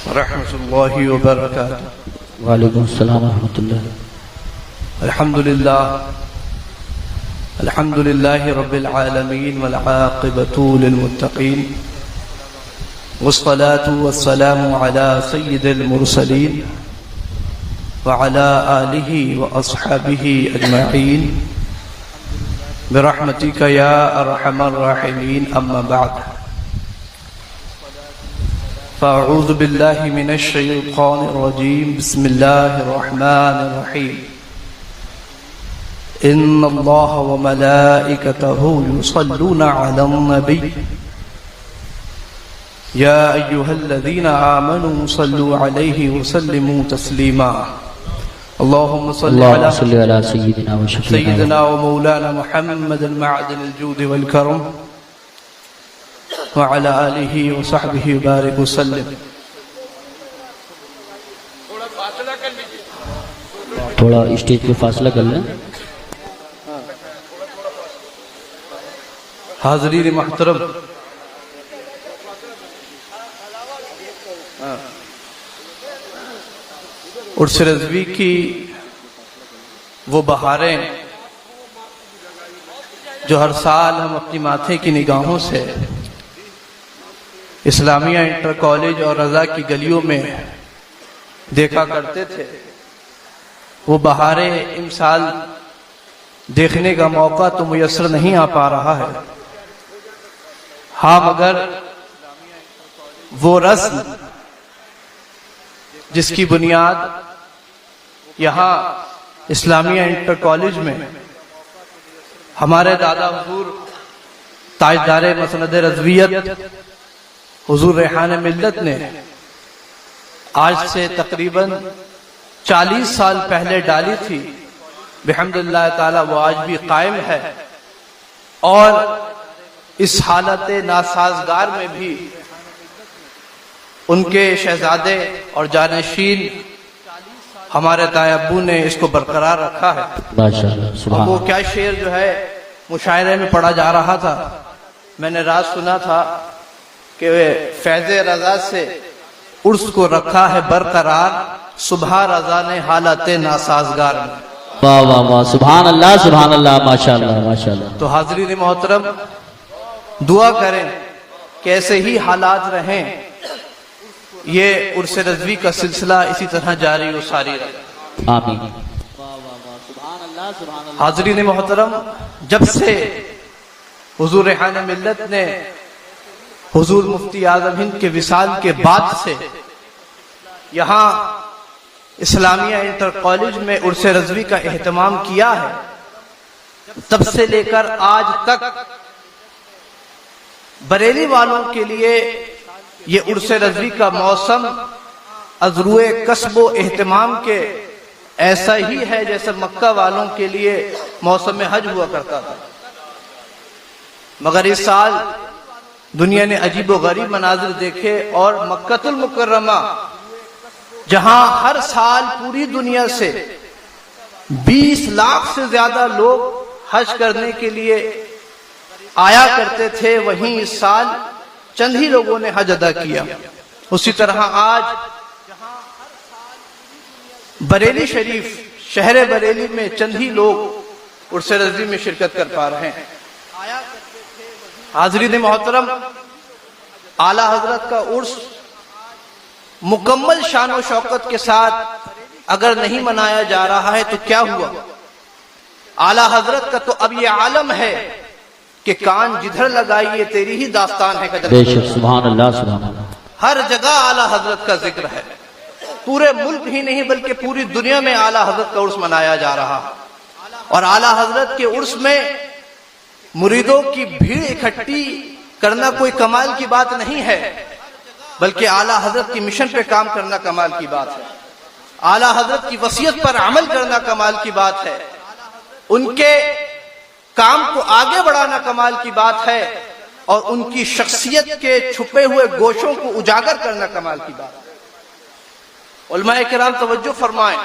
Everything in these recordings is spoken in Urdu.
ورحمۃ اللہ وبرکاتہ۔ وعلیکم السلام ورحمۃ اللہ۔ الحمد للہ رب العالمین والعاقبۃ للمتقین والصلاة والسلام علی سید المرسلین وعلی آلہ واصحابہ اجمعین برحمتک یا ارحم الراحمین، اما بعد فاعوذ باللہ من الشیطان الرجیم، بسم اللہ الرحمن الرحیم۔ ان اللہ وملائکتہ یصلون علی النبی یا ایہا الذین آمنوا صلوا علیہ وسلموا تسلیما۔ اللہم صل علی سیدنا ومولانا محمد المعدن الجود والکرم وعلى آلہ وصحبہ وبارک وسلم۔ تھوڑا اسٹیج پہ فاصلہ کر لیں۔ حاضرین محترم، عرس رضوی کی وہ بہاریں جو ہر سال ہم اپنی ماتھے کی نگاہوں سے اسلامیہ انٹر کالج اور رضا کی گلیوں میں دیکھا کرتے تھے، وہ بہاریں امسال دیکھنے کا موقع تو میسر نہیں آ پا رہا ہے۔ ہاں، مگر وہ رسم جس کی بنیاد یہاں اسلامیہ انٹر کالج میں ہمارے دادا حضور تاجدار مسند رضویت حضور ریحان ملت نے آج سے تقریباً 40 سال پہلے ڈالی تھی، بحمد اللہ تعالی وہ آج بھی قائم ہے، اور اس حالت ناسازگار میں بھی ان کے شہزادے اور جانشین ہمارے دائیں ابو نے اس کو برقرار رکھا ہے۔ ماشاءاللہ، وہ کیا شعر جو ہے مشاعرے میں پڑھا جا رہا تھا، میں نے رات سنا تھا کہ فیض رضا سے عرس کو رکھا ہے برقرار، صبح رضا نے حالت ناسازگار میں۔ واہ واہ واہ، سبحان اللہ سبحان اللہ، ماشاءاللہ ماشاءاللہ۔ تو حاضرین محترم، دعا کریں کہ ایسے ہی حالات رہیں، یہ عرس رضوی کا سلسلہ اسی طرح جاری و ساری رہے۔ آمین۔ حاضرین محترم، جب سے حضور ریحان ملت نے حضور مفتی اعظم ہند کے وصال کے بعد سے یہاں اسلامیہ انٹر کالج میں عرس رضوی کا اہتمام کیا ہے، تب سے لے کر آج تک بریلی والوں کے لیے یہ عرس رضوی کا موسم از روئے کسب و اہتمام کے ایسا ہی ہے جیسے مکہ والوں کے لیے موسم حج ہوا کرتا تھا، مگر اس سال دنیا نے عجیب و غریب مناظر دیکھے، اور مکہ المکرمہ جہاں ہر سال پوری دنیا سے 20 لاکھ سے زیادہ لوگ حج کرنے کے لیے آیا کرتے تھے، وہیں اس سال چند ہی لوگوں نے حج ادا کیا۔ اسی طرح آج بریلی شریف، شہر بریلی میں چند ہی لوگ عرس رضوی میں شرکت کر پا رہے ہیں۔ حاضرین محترم، اعلیٰ حضرت کا عرس مکمل شان و شوکت کے ساتھ اگر نہیں منایا جا رہا ہے تو کیا ہوا؟ اعلیٰ حضرت کا تو اب یہ عالم ہے کہ کان جدھر لگائیے تیری ہی داستان ہے قدر۔ بے شک، سبحان اللہ سبحان اللہ۔ ہر جگہ اعلیٰ حضرت کا ذکر ہے، پورے ملک ہی نہیں بلکہ پوری دنیا میں اعلیٰ حضرت کا عرس منایا جا رہا ہے، اور اعلیٰ حضرت کے عرس میں مریدوں کی بھیڑ اکٹھی کرنا کوئی کمال کی بات نہیں ہے، بلکہ اعلیٰ حضرت کی مشن پہ کام کرنا کمال کی بات ہے، اعلیٰ حضرت کی وصیت پر عمل کرنا کمال کی بات ہے، ان کے کام کو آگے بڑھانا کمال کی بات ہے، اور ان کی شخصیت کے چھپے ہوئے گوشوں کو اجاگر کرنا کمال کی بات ہے۔ علماء کرام توجہ فرمائیں،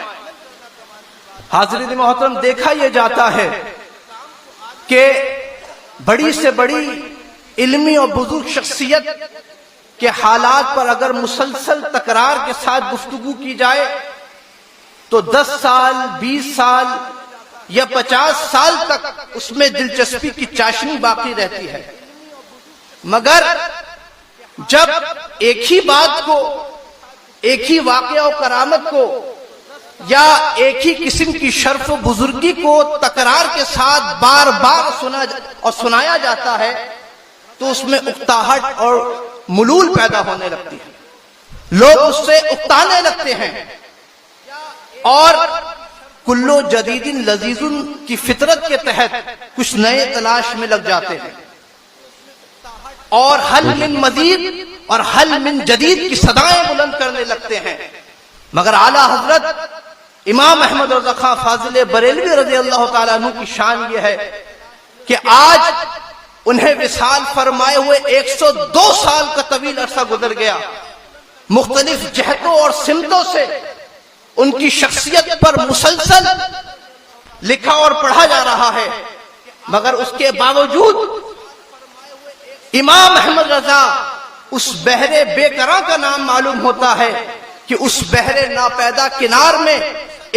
حاضرین محترم، دیکھا یہ جاتا ہے کہ بڑی سے بڑی علمی اور بزرگ شخصیت کہ حالات پر اگر مسلسل تکرار کے ساتھ گفتگو کی جائے تو 10 سال 20 سال یا 50 سال تک اس میں دلچسپی کی چاشنی باقی رہتی ہے، مگر جب ایک ہی بات کو، ایک ہی واقعہ و کرامت کو یا ایک ہی قسم کی شرف و بزرگی کو تکرار کے ساتھ بار بار سنایا جاتا ہے تو اس میں اکتاہٹ اور ملول پیدا ہونے لگتی ہے، لوگ اس سے اکتانے لگتے ہیں اور کلو جدید لذیذ کی فطرت کے تحت کچھ نئے تلاش میں لگ جاتے ہیں اور حل من مزید اور حل من جدید کی صدائیں بلند کرنے لگتے ہیں، مگر اعلیٰ حضرت امام احمد رضا خان فاضل بریلوی رضی اللہ تعالیٰ عنہ کی شان یہ ہے کہ آج انہیں وصال فرمائے ہوئے 102 سال کا طویل عرصہ گزر گیا، مختلف جہتوں اور سمتوں سے ان کی شخصیت پر مسلسل لکھا اور پڑھا جا رہا ہے، مگر اس کے باوجود امام احمد رضا اس بحر بے قرار کا نام معلوم ہوتا ہے کہ اس بحر ناپیدا کنار میں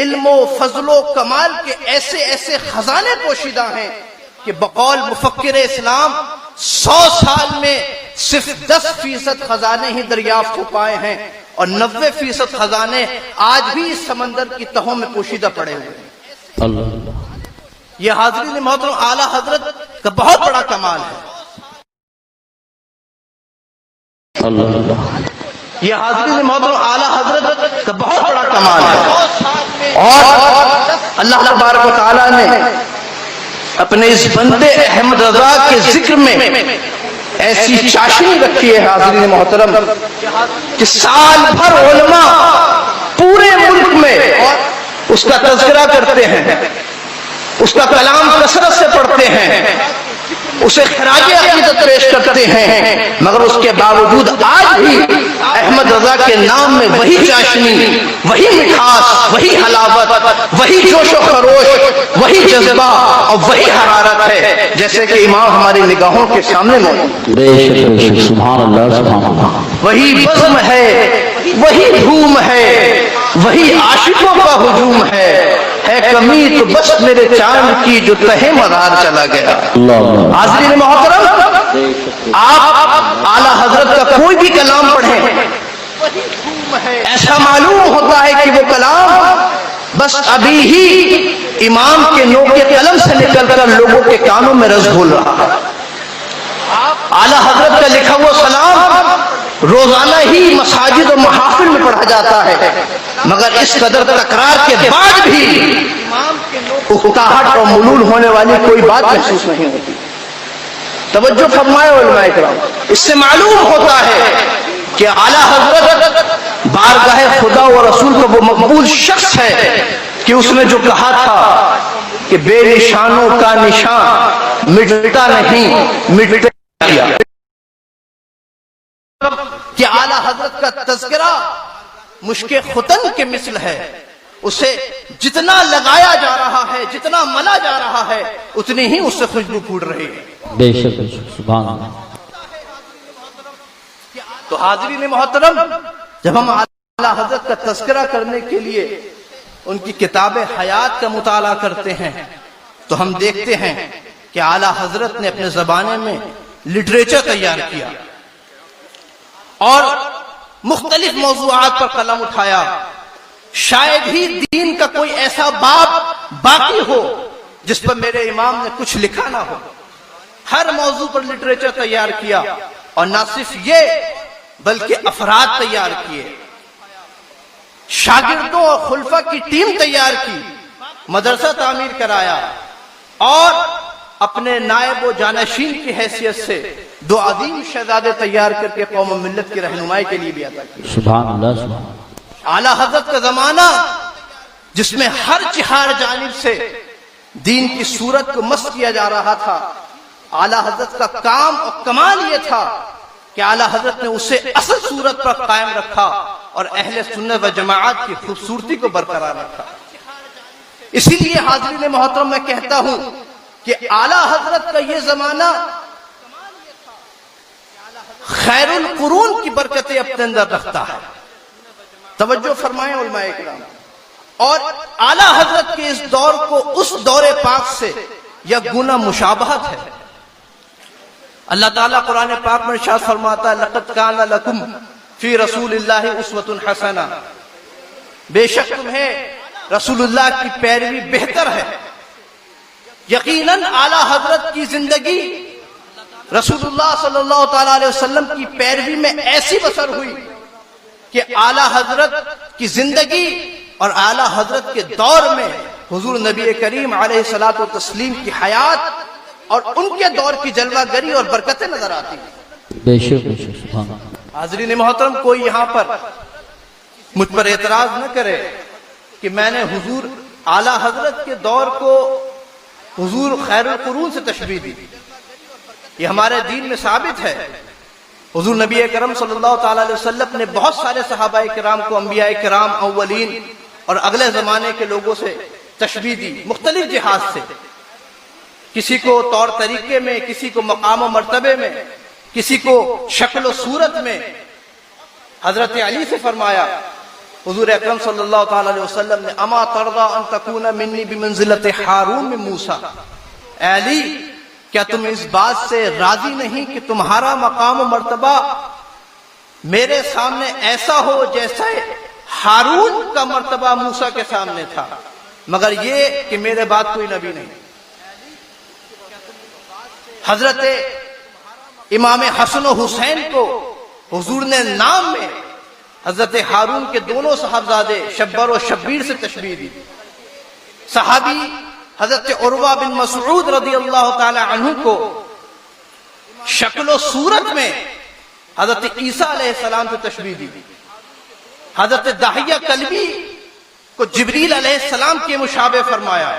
علم و فضل و کمال کے ایسے ایسے خزانے پوشیدہ ہیں کہ بقول مفکر اسلام 100 سال میں صرف 10% خزانے ہی دریافت ہو پائے ہیں اور 90% خزانے آج بھی اس سمندر کی تہوں میں پوشیدہ پڑے ہوئے ہیں۔ اللہ یہ حاضرین محترم اعلیٰ حضرت کا بہت بڑا کمال ہے، یہ حاضرین محترم اعلیٰ حضرت کا بہت بڑا کمال ہے، اور اللہ تبارک و تعالیٰ نے اپنے اس بندے احمد رضا کے ذکر میں ایسی چاشنی رکھی ہے حاضرین محترم کہ سال بھر علماء پورے ملک میں اس کا تذکرہ کرتے ہیں، اس کا کلام کثرت سے پڑھتے ہیں، اسے خراج عقیدت پیش کرتے ہیں، مگر اس کے باوجود آج بھی احمد رضا کے نام میں وہی چاشنی، وہی مٹھاس، وہی حلاوت، وہی جوش و خروش، وہی جذبہ اور وہی حرارت ہے جیسے کہ امام ہماری نگاہوں کے سامنے موجود۔ بے شک بے شک، سبحان اللہ سبحان اللہ۔ وہی بزم ہے، وہی دھوم ہے، وہی عاشقوں کا ہجوم ہے کمی تو بس میرے چاند کی جو تہے مدار چلا گیا۔ حاضرین محترم، آپ اعلیٰ حضرت کا کوئی بھی کلام پڑھیں ایسا معلوم ہوتا ہے کہ وہ کلام بس ابھی ہی امام کے نو کے قلم سے نکل کر لوگوں کے کانوں میں رس گھول رہا ہے۔ اعلیٰ حضرت کا لکھا ہوا کلام روزانہ ہی مساجد و محافل میں پڑھا جاتا ہے، مگر اس قدر تکرار کے بعد بھی اکتاہٹ اور ملول ہونے والی کوئی بات محسوس نہیں ہوتی۔ توجہ فرمائے علماء کرام، اس سے معلوم ہوتا ہے کہ اعلیٰ حضرت بارگاہ خدا و رسول کا وہ مقبول شخص ہے کہ اس نے جو کہا تھا کہ بے نشانوں کا نشان مٹتا نہیں مٹتا کیا، کہ اعلیٰ حضرت کا تذکرہ مشک ختن کے مثل ہے، اسے جتنا لگایا جا رہا ہے، جتنا ملا جا رہا ہے، اتنی ہی اس سے خوشبو پھوٹ رہی ہے۔ بے شک بے شک، سبحان اللہ۔ تو حاضرین محترم، جب ہم اعلیٰ حضرت کا تذکرہ کرنے کے لیے ان کی کتاب حیات کا مطالعہ کرتے ہیں تو ہم دیکھتے ہیں کہ اعلیٰ حضرت نے اپنے زمانے میں لٹریچر تیار کیا اور مختلف موضوعات پر قلم اٹھایا۔ شاید ہی دین کا کوئی ایسا باب باقی ہو جس پر میرے امام نے کچھ لکھا نہ ہو، ہر موضوع پر لٹریچر تیار کیا، اور نہ صرف یہ بلکہ افراد تیار کیے، شاگردوں اور خلفاء کی ٹیم تیار کی، مدرسہ تعمیر کرایا، اور اپنے نائب و جانشین کی حیثیت سے 2 عظیم شہزادے تیار کر کے قوم و ملت کی رہنمائی کے لیے بھی عطا کی۔ سبحان اللہ سبحان اللہ۔ اعلیٰ حضرت کا زمانہ جس میں ہر چہار جانب سے دین کی صورت کو مست کیا جا رہا تھا، اعلیٰ حضرت کا کام اور کمال یہ تھا کہ اعلیٰ حضرت نے اسے اصل صورت پر قائم رکھا اور اہل سنت و جماعت کی خوبصورتی کو برقرار رکھا۔ اسی لیے حاضرین محترم میں کہتا ہوں کہ اعلیٰ حضرت کا یہ زمانہ خیر القرون کی برکتیں اپنے اندر رکھتا ہے. توجہ فرمائیں علماء کرام. اور اعلی حضرت کے اس دور کو اس دور پاک سے یا گنا مشابہت ہے. اللہ تعالیٰ قرآن پاک میں ارشاد فرماتا ہے لقد کان لکم فی رسول اللہ اسوۃ حسنہ، بے شک تمہیں رسول اللہ کی پیروی بہتر ہے. یقیناً اعلی حضرت کی زندگی رسول اللہ صلی اللہ تعالیٰ علیہ وسلم کی پیروی میں ایسی بسر ہوئی کہ اعلی حضرت کی زندگی اور اعلی حضرت کے دور میں حضور نبی کریم علیہ الصلوۃ والتسلیم کی حیات اور ان کے دور کی جلوہ گری اور برکتیں نظر آتی ہیں. بے شک بے شک سبحان اللہ. حاضرین محترم، کوئی یہاں پر مجھ پر اعتراض نہ کرے کہ میں نے حضور اعلی حضرت کے دور کو حضور خیر القرون سے تشبیہ دی. یہ ہمارے دین میں ثابت ہے. حضور نبی کرم صلی اللہ تعالیٰ علیہ وسلم نے بہت سارے صحابہ کرام کو انبیاء کرام اولین اور اگلے زمانے کے لوگوں سے تشبیہ دی مختلف جہاز سے. کسی کو طور طریقے میں، کسی کو مقام و مرتبے میں، کسی کو شکل و صورت میں. حضرت علی سے فرمایا حضور اکرم صلی اللہ تعالیٰ علیہ وسلم نے اما ترضى ان تكون منی بمنزلت ہارون من موسیٰ، اے علی کیا تم اس بات سے راضی نہیں کہ تمہارا مقام و مرتبہ میرے سامنے ایسا ہو جیسا ہارون کا مرتبہ موسیٰ کے سامنے تھا، مگر یہ کہ میرے بعد کوئی نبی نہیں. حضرت امام حسن و حسین کو حضور نے نام میں حضرت ہارون کے دونوں صاحبزادے شبر و شبیر سے تشبیہ دی. صحابی حضرت عروہ بن مسعود رضی اللہ تعالی عنہ کو شکل و صورت میں حضرت عیسیٰ علیہ السلام سے تشبیہ دی. حضرت داہیہ کلبی کو جبریل علیہ السلام کے مشابہ فرمایا.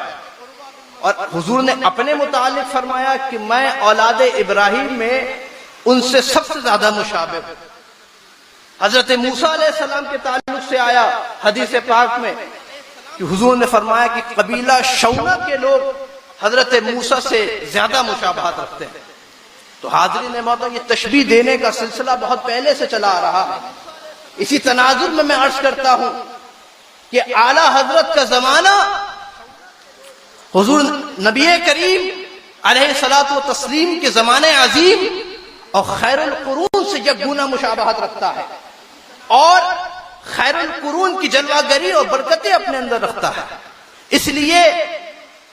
اور حضور نے اپنے متعلق فرمایا کہ میں اولاد ابراہیم میں ان سے سب سے زیادہ مشابہ ہوں. حضرت موسیٰ علیہ السلام کے تعلق سے آیا حدیث پاک میں کہ حضور نے فرمایا کہ قبیلہ شونا کے لوگ حضرت موسیٰ سے زیادہ مشابہت رکھتے ہیں. تو حاضرین محترم، یہ تشبیہ دینے کا سلسلہ بہت پہلے سے چلا آ رہا ہے. اسی تناظر میں عرض کرتا ہوں کہ اعلی حضرت کا زمانہ حضور نبی کریم علیہ الصلوۃ والتسلیم کے زمانے عظیم اور خیر القرون سے یکگنا مشابہت رکھتا ہے اور خیر القرون کی جلوہ گری اور برکتیں اپنے اندر رکھتا ہے. اس لیے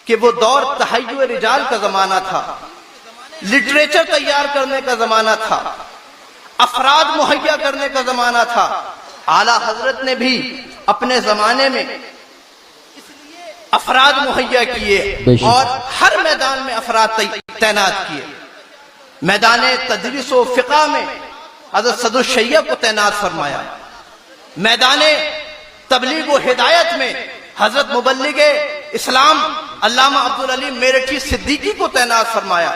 کہ وہ دور تحیّع رجال کا زمانہ تھا، لٹریچر تیار کرنے کا زمانہ تھا، افراد مہیا کرنے کا زمانہ تھا. اعلی حضرت نے بھی اپنے زمانے میں افراد مہیا کیے اور ہر میدان میں افراد تعینات کیے. میدان تدریس و فقہ میں حضرت صدر الشیعہ کو تعینات فرمایا. میدان تبلیغ و ہدایت میں حضرت مبلغ اسلام علامہ عبدالعلیم میرٹھی صدیقی کو تعینات فرمایا.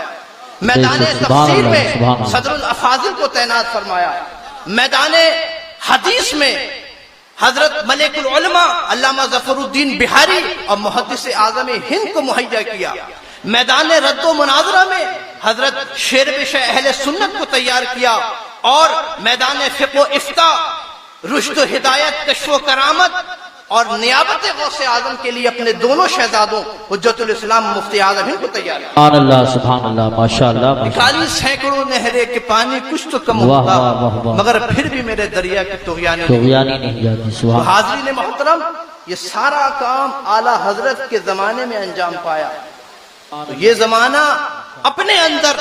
میدان تفسیر میں صدر الافاضل کو تعینات فرمایا. میدان حدیث میں حضرت ملک العلماء علامہ ظفر الدین بہاری اور محدث اعظم ہند کو مہیا کیا. میدان رد و مناظرہ میں حضرت شیر بشہ اہل سنت کو تیار کیا اور میدان فقہ و افتاء، رشد و ہدایت، کشف و کرامت اور نیابت غوث اعظم کے لیے اپنے دونوں شہزادوں حجت الاسلام مفتی اعظم ہند کو تیار کیا. سبحان اللہ سبحان اللہ ماشاءاللہ. 41 سینکڑوں نہریں کہ پانی کچھ تو کم ہوتا مگر پھر بھی میرے دریا کی طغیانی نہیں جاتی. سبحان. حاضرین محترم، یہ سارا کام اعلی حضرت کے زمانے میں انجام پایا. تو یہ زمانہ اپنے اندر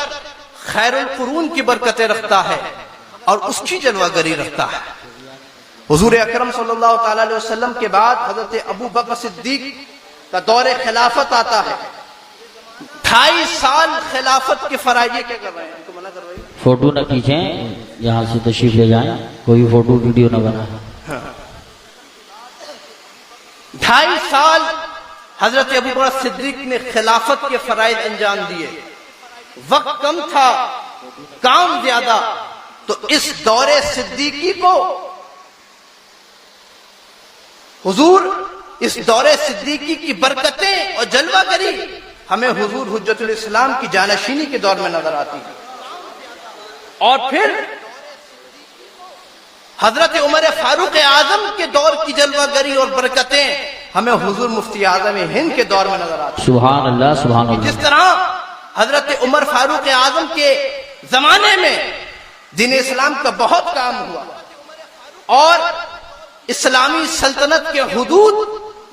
خیر القرون کی برکتیں رکھتا ہے اور اس کی جلوہ گری رکھتا ہے. حضور اکرم صلی اللہ تعالی علیہ وسلم کے بعد حضرت ابو بکر صدیق کا دور خلافت آتا ہے. 28 سال خلافت کے فرائض کیا کر رہے ہیں؟ ان کو منع کر رہے ہیں فوٹو نہ کھینچیں، یہاں سے تشریف لے جائیں، کوئی فوٹو ویڈیو نہ بنائیں. 2.5 سال حضرت ابو بکر صدیق نے خلافت کے فرائض انجام دیے. وقت کم تھا، کام زیادہ. تو اس دور صدیقی کو حضور اس دور صدیقی کی برکتیں اور جلوہ گری ہمیں حضور حجت الاسلام کی جانشینی کے دور میں نظر آتی ہے. اور پھر حضرت عمر فاروق اعظم کے دور کی جلوہ گری اور برکتیں ہمیں حضور مفتی اعظم ہند کے دور میں نظر آتی ہیں۔ سبحان اللہ سبحان اللہ۔ جس طرح حضرت عمر فاروق اعظم کے زمانے میں دین اسلام کا بہت کام ہوا اور اسلامی سلطنت کے حدود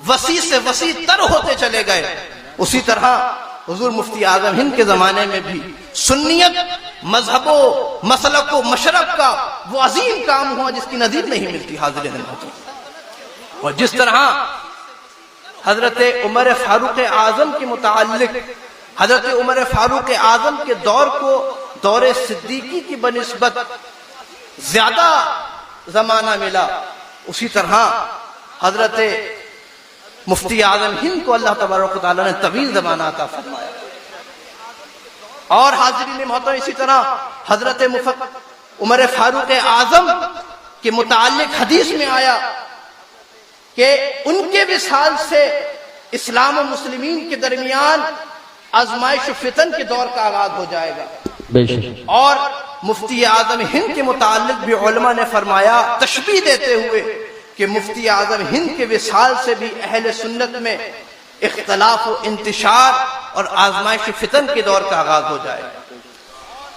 وسیع سے وسیع تر ہوتے چلے گئے، اسی طرح حضور مفتی اعظم ہند کے زمانے میں بھی سنیت مذہب و مسلک و مشرق کا وہ عظیم کام ہوا جس کی نظیر نہیں ملتی حاضرین محترم۔ اور جس طرح حضرت عمر فاروق اعظم کے متعلق حضرت عمر فاروق اعظم کے دور کو دور صدیقی کی بنسبت زیادہ زمانہ ملا، اسی طرح حضرت مفتی اعظم ہند کو اللہ تبارک و تعالیٰ نے طویل زمانہ عطا فرمایا۔ اور حاضرین محترم اسی طرح حضرت عمر فاروق اعظم کے متعلق حدیث میں آیا کہ ان کے وصال سے اسلام و مسلمین کے درمیان آزمائش و فتن کے دور کا آغاز ہو جائے گا۔ بے شک۔ اور مفتی اعظم ہند کے متعلق بھی علماء نے فرمایا تشبیہ دیتے ہوئے کہ مفتی اعظم ہند کے وصال سے بھی اہل سنت میں اختلاف و انتشار اور آزمائش فتن کے دور کا آغاز ہو جائے گا۔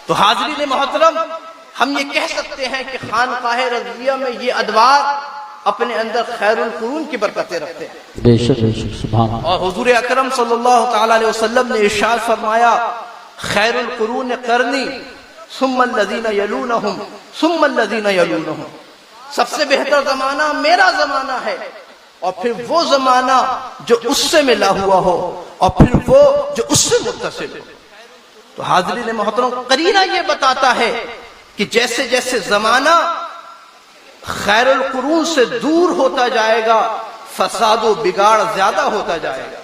تو حاضرین محترم ہم یہ کہہ سکتے ہیں کہ خانقاہ رضویہ میں یہ ادوار اپنے اندر خیر القرون کی برکتیں رکھتے ہیں۔ بے شک بے شک سبحان اللہ۔ اور حضور اکرم صلی اللہ تعالی علیہ وسلم نے ارشاد فرمایا خیر القرون قرنی ثم الذین یلونہم ثم الذین یلونہم، سب سے بہتر زمانہ میرا زمانہ ہے اور پھر وہ زمانہ جو اس سے ملا ہوا ہو اور پھر وہ جو اس سے متصل ہو۔ تو حاضرین محترم قرینہ یہ بتاتا ہے کہ جیسے جیسے زمانہ خیر القرون سے دور ہوتا جائے گا فساد و بگاڑ زیادہ ہوتا جائے گا۔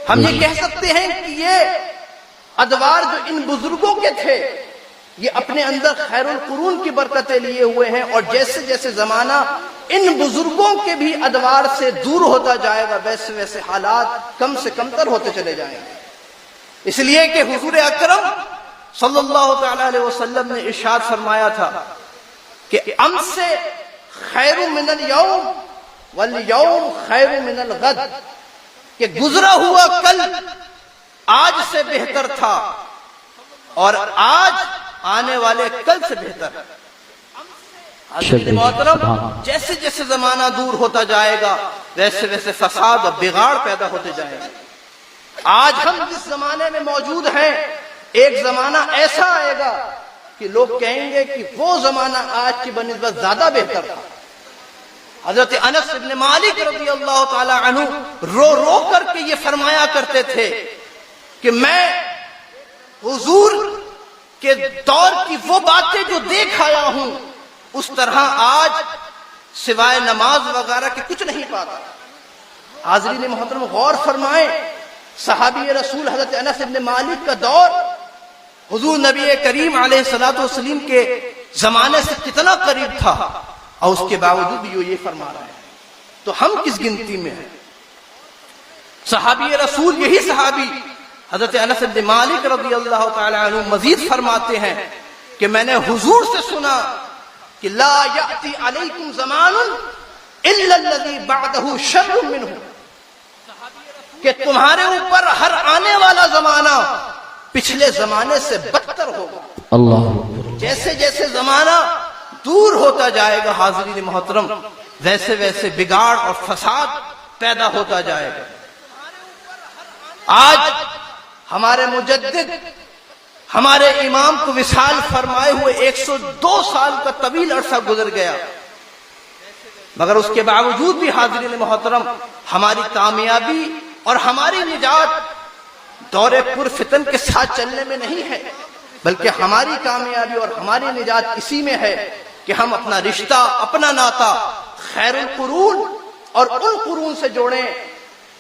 ہم یہ کہہ سکتے ہیں کہ یہ ادوار جو ان بزرگوں کے تھے یہ اپنے اندر خیر القرون کی برکتیں لیے ہوئے ہیں، اور جیسے جیسے زمانہ ان بزرگوں کے بھی ادوار سے دور ہوتا جائے گا ویسے ویسے حالات کم سے کم تر ہوتے چلے جائیں گے۔ اس لیے کہ حضور اکرم صلی اللہ تعالی علیہ وسلم نے ارشاد فرمایا تھا کہ امس خیر من الیوم والیوم خیر من الغد، کہ گزرا ہوا کل آج سے بہتر تھا اور آج آنے والے کل سے بہتر ہے۔ حضرت محترم جیسے جیسے زمانہ دور ہوتا جائے گا ویسے ویسے فساد اور بگاڑ پیدا ہوتے جائیں گے۔ آج ہم جس زمانے میں موجود ہیں ایک زمانہ ایسا آئے گا کہ لوگ کہیں گے کہ وہ زمانہ آج کی بنسبت زیادہ بہتر تھا۔ حضرت انس بن مالک رضی اللہ تعالی عنہ رو رو کر کے یہ فرمایا کرتے تھے کہ میں حضور کے دور کی وہ باتیں جو دیکھ آیا ہوں اس طرح آج سوائے نماز وغیرہ کے کچھ نہیں پاتا۔ حاضرین محترم غور فرمائیں، صحابی رسول حضرت انس بن مالک کا دور حضور نبی کریم علیہ الصلوۃ والسلام کے زمانے سے کتنا قریب تھا اور اس کے باوجود بھی یہ فرما رہے ہیں، تو ہم کس گنتی میں ہیں؟ صحابی رسول یہی صحابی حضرت انس بن مالک رضی اللہ تعالی عنہ مزید فرماتے ہیں کہ میں نے حضور سے سنا کہ لا یأتی علیکم زمان الا الذی بعدہ شر منہ، کہ تمہارے اوپر ہر آنے والا زمانہ پچھلے زمانے سے بدتر ہوگا۔ اللہ جیسے جیسے زمانہ دور ہوتا جائے گا حاضرین محترم ویسے ویسے بگاڑ اور فساد پیدا ہوتا جائے گا۔ آج ہمارے مجدد ہمارے امام کو وصال فرمائے ہوئے 102 سال کا طویل عرصہ گزر گیا، مگر اس کے باوجود بھی حاضرین محترم ہماری کامیابی اور ہماری نجات دور پر فتن کے ساتھ چلنے میں نہیں ہے، بلکہ ہماری کامیابی اور ہماری نجات اسی میں ہے کہ ہم اپنا رشتہ اپنا ناتا خیر القرون اور ان قرون سے جوڑیں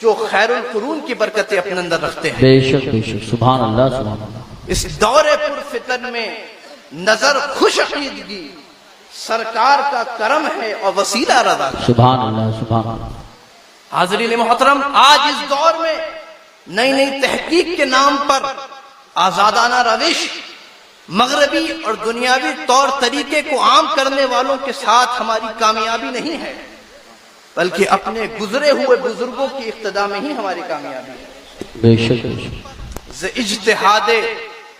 جو خیر القرون کی برکتیں اپنے اندر رکھتے ہیں۔ بے شک سبحان اللہ سبحان اللہ۔ اس دور پر فتن میں نظر خوش عقیدگی سرکار کا کرم ہے اور وسیلہ رضا کا۔ سبحان اللہ سبحان اللہ۔ حاضرین محترم آج اس دور میں نئی نئی تحقیق کے نام پر آزادانہ روش مغربی اور دنیاوی طور طریقے کو عام کرنے والوں کے ساتھ ہماری کامیابی نہیں ہے، بلکہ اپنے گزرے ہوئے بزرگوں کی اقتداء میں ہی ہماری کامیابی ہے۔ بے شک بے شک۔ ز اجتہاد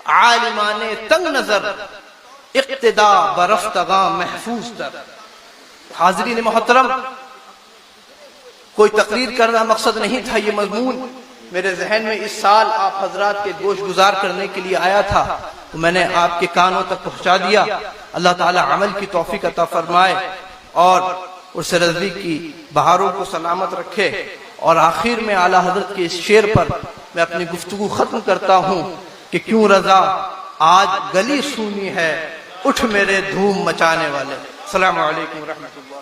عالمان تنگ نظر، اقتداء برفتگاں محفوظ تر۔ حاضرین محترم، کوئی تقریر کرنا مقصد نہیں تھا، یہ مضمون میرے ذہن میں اس سال آپ حضرات کے گوش گزار کرنے کے لیے آیا تھا، تو میں نے آپ کے کانوں تک پہنچا دیا۔ اللہ تعالی عمل کی توفیق عطا فرمائے اور اس رضوی کی بہاروں کو سلامت رکھے۔ اور آخر میں اعلیٰ حضرت کے اس شعر پر میں اپنی گفتگو ختم کرتا ہوں کہ کیوں رضا آج گلی سونی ہے، اٹھ میرے دھوم مچانے والے۔ السلام علیکم ورحمۃ اللہ۔